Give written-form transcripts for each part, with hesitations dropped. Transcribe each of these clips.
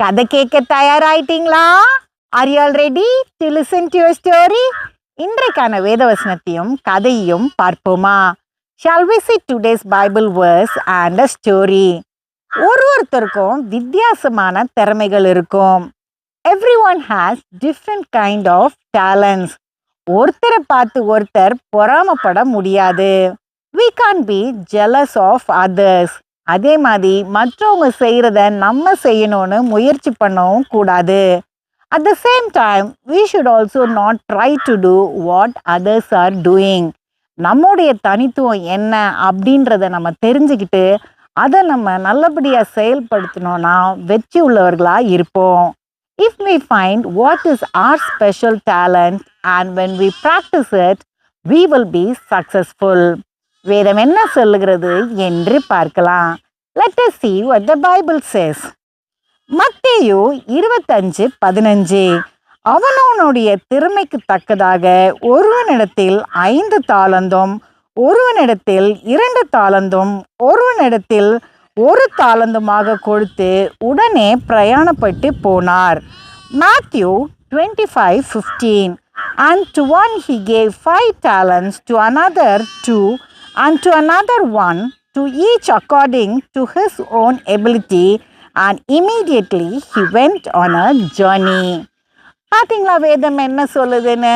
கதை கேட்க தயாராயிட்டீங்களா? Are you all ready to listen to your story? இன்றைக்கான வேதவசனத்தையும் கதையையும் பார்ப்போமா? Shall we see today's Bible verse and a story? ஒருத்தருக்கும் வித்தியாசமான திறமைகள் இருக்கும். Everyone has different kind of talents. ஒருத்தரை பார்த்து ஒருத்தர் பொறாமப்பட முடியாது. We can't be jealous of others. அதே மாதிரி மற்றவங்க செய்கிறத நம்ம செய்யணும்னு முயற்சி பண்ணவும் கூடாது. At the same time, we should also not try to do what others are doing. நம்முடைய தனித்துவம் என்ன அப்படின்றத நம்ம தெரிஞ்சுக்கிட்டு அதை நம்ம நல்லபடியாக செயல்படுத்தணும்னா வெற்றி உள்ளவர்களாக இருப்போம். If we find what is our special talent and when we practice it, we will be successful. வேதம் என்ன சொல்லுகிறது என்று பார்க்கலாம். Let us see what the Bible says. மத்தேயு 25:15 அவனவனுடைய திறமைக்கு தக்கதாக ஒருவனிடத்தில் 5 தாலந்தும் ஒருவனிடத்தில் 2 தாலந்தும் ஒருவனிடத்தில் 1 தாலந்துமாக கொடுத்து உடனே பிரயாணப்பட்டு போனார். Matthew 25:15 And to one he gave 5 talents, to another 2, and to another 1, to each according to his own ability, and immediately he went on a journey. பார்த்தீங்களா வேதம் என்ன சொல்லுதுன்னு?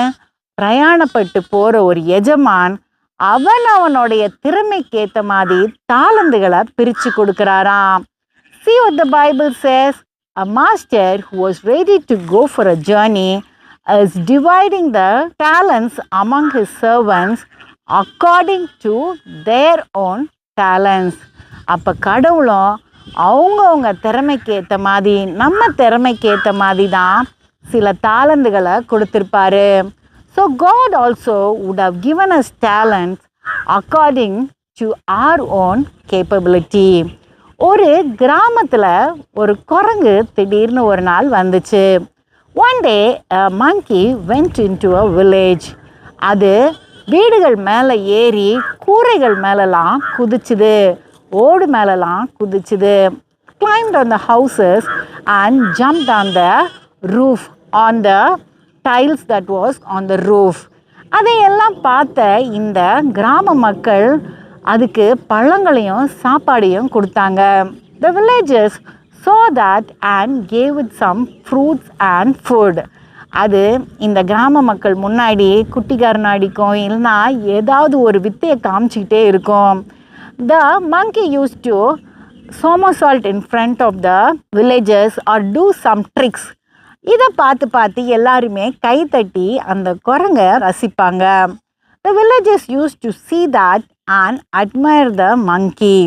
பிரயாணப்பட்டு போகிற ஒரு எஜமான் அவனுடைய திறமைக்கு ஏற்ற மாதிரி தாளந்துகளை பிரித்து கொடுக்குறாராம். See what the Bible says. A master who was ready to go for a journey is dividing the talents among his servants according to their own talents. அப்போ கடவுளும் அவங்கவுங்க திறமைக்கு ஏற்ற மாதிரி நம்ம திறமைக்கு ஏற்ற மாதிரி தான் சில தாளந்துகளை கொடுத்துருப்பாரு. So God also would have given us talents according to our own capability. ஒரு கிராமத்தில் ஒரு குரங்கு திடீர்னு ஒரு நாள் வந்துச்சு. One day a monkey went into a village. அது வீடுகள் மேலே ஏறி கூரைகள் மேலெலாம் குதிச்சுது, ஓடு மேலெலாம் குதிச்சுது. Climbed on the houses and jumped on the roof, on the tiles that was on the roof. அதையெல்லாம் பார்த்த இந்த கிராம மக்கள் அதுக்கு பழங்களையும் சாப்பாடையும் கொடுத்தாங்க. The villagers saw that and gave it some fruits and food. அது இந்த கிராம மக்கள் முன்னாடி குட்டிக்காரன் அடிக்கும், இல்லைனா ஏதாவது ஒரு வித்தையை காமிச்சிக்கிட்டே இருக்கும். The monkey used to somersault in front of the villagers or do some tricks. இதை பார்த்து எல்லாருமே கைத்தட்டி அந்த குரங்கை ரசிப்பாங்க. The villagers used to see that and admire the monkey.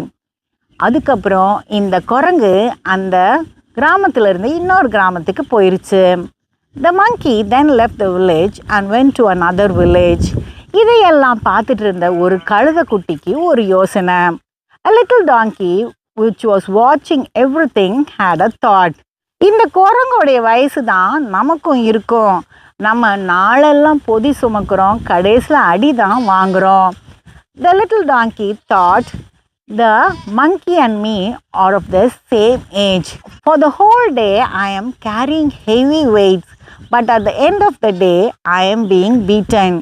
அதுக்கப்புறம் இந்த குரங்கு அந்த கிராமத்திலிருந்து இன்னொரு கிராமத்துக்கு போயிருச்சு. The monkey then left the village and went to another village. இதையெல்லாம் பார்த்துட்டு இருந்த ஒரு கழுதைக்குட்டிக்கு ஒரு யோசனை. A little donkey which was watching everything had a thought. இந்த குரங்கோடைய வயசு தான் நமக்கும் இருக்கும். நம்ம நாளெல்லாம் பொதி சுமக்கிறோம், கடைசியில் அடி தான் வாங்குகிறோம். The little donkey thought, the monkey and me are of the same age. For the whole day I am carrying heavy weights, but at the end of the day I am being beaten.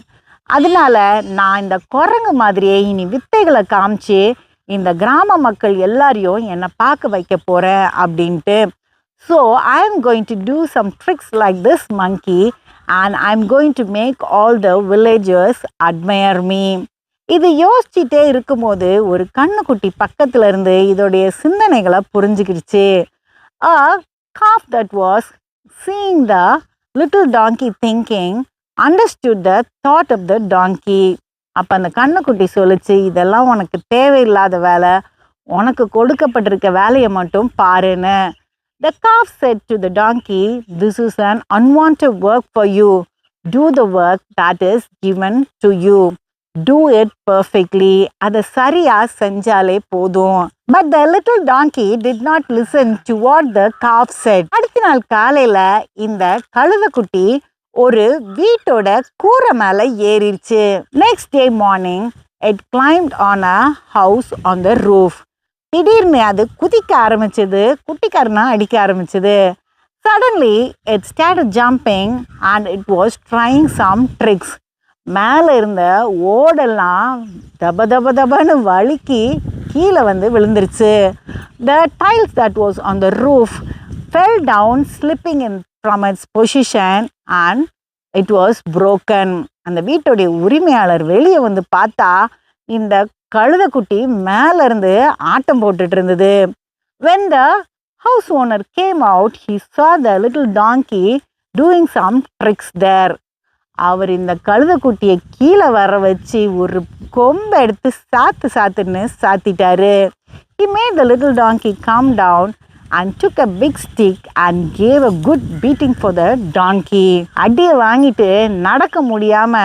அதனால நான் இந்த குரங்கு மாதிரியே இனி வித்தைகளை காமிச்சு இந்த கிராம மக்கள் எல்லாரையும் என்னை பார்க்க வைக்க போகிறேன் அப்படின்ட்டு. So I am going to do some tricks like this monkey and I am going to make all the villagers admire me. இது யோசிச்சுட்டே இருக்கும்போது ஒரு கண்ணுக்குட்டி பக்கத்துல இருந்து இதோடைய சிந்தனைகளை புரிஞ்சுக்கிடுச்சு. A calf that was seeing the little donkey thinking understood the thought of the donkey. அப்போ அந்த கண்ணுக்குட்டி சொல்லிச்சு, இதெல்லாம் உனக்கு தேவையில்லாத வேலை, உனக்கு கொடுக்கப்பட்டிருக்க வேலையை மட்டும் பாருன்னு. The calf said to the donkey, this is an unwanted work for you. Do the work that is given to you. Do it perfectly. அதை சரியா செஞ்சாலே போதும். But the little donkey did not listen to what the calf said. அடுத்த நாள் காலையில் இந்த கழுதைக்குட்டி ஒரு வீட்டோட கூரை மேலே ஏறிடுச்சு. Next day morning, it climbed on a house on the roof. திடீர்னு அது குதிக்க ஆரம்பிச்சது, குட்டிக்காரனா அடிக்க ஆரம்பிச்சது. Suddenly, it started jumping and it was trying some tricks. மேலே இருந்த ஓடெல்லாம் தப தப தபன்னு வழுக்கி கீழே வந்து விழுந்துருச்சு. The tiles that was on the roof fell down, slipping in from its position and it was broken. அந்த வீட்டுடைய உரிமையாளர் வெளியே வந்து பார்த்தா இந்த கழுதைக்குட்டி மேலே இருந்து ஆட்டம் போட்டுட்டு இருந்தது. When the house owner came out, he saw the little donkey doing some tricks there. அவர் இந்த கழுதைக்குட்டியை கீழே வர வச்சு ஒரு கொம்பை எடுத்து சாத்துன்னு சாத்திட்டாரு. He made the little donkey come down and took a big stick and gave a good beating for the donkey. அடியை வாங்கிட்டு நடக்க முடியாம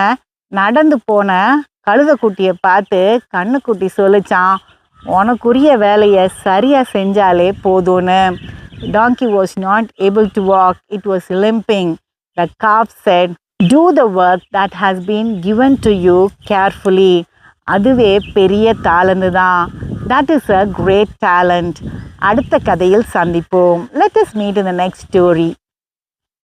நடந்து போன கழுதைக்குட்டியை பார்த்து கண்ணுக்குட்டி சொல்லிச்சான், உனக்குரிய வேலையை சரியா செஞ்சாலே போதும்னு. Donkey was not able to walk. It was limping. The calf said, do the work that has been given to you carefully. அதுவே பெரிய talent தான். That is a great talent. அடுத்த கதையில் சந்திப்போம். Let us meet in the next story.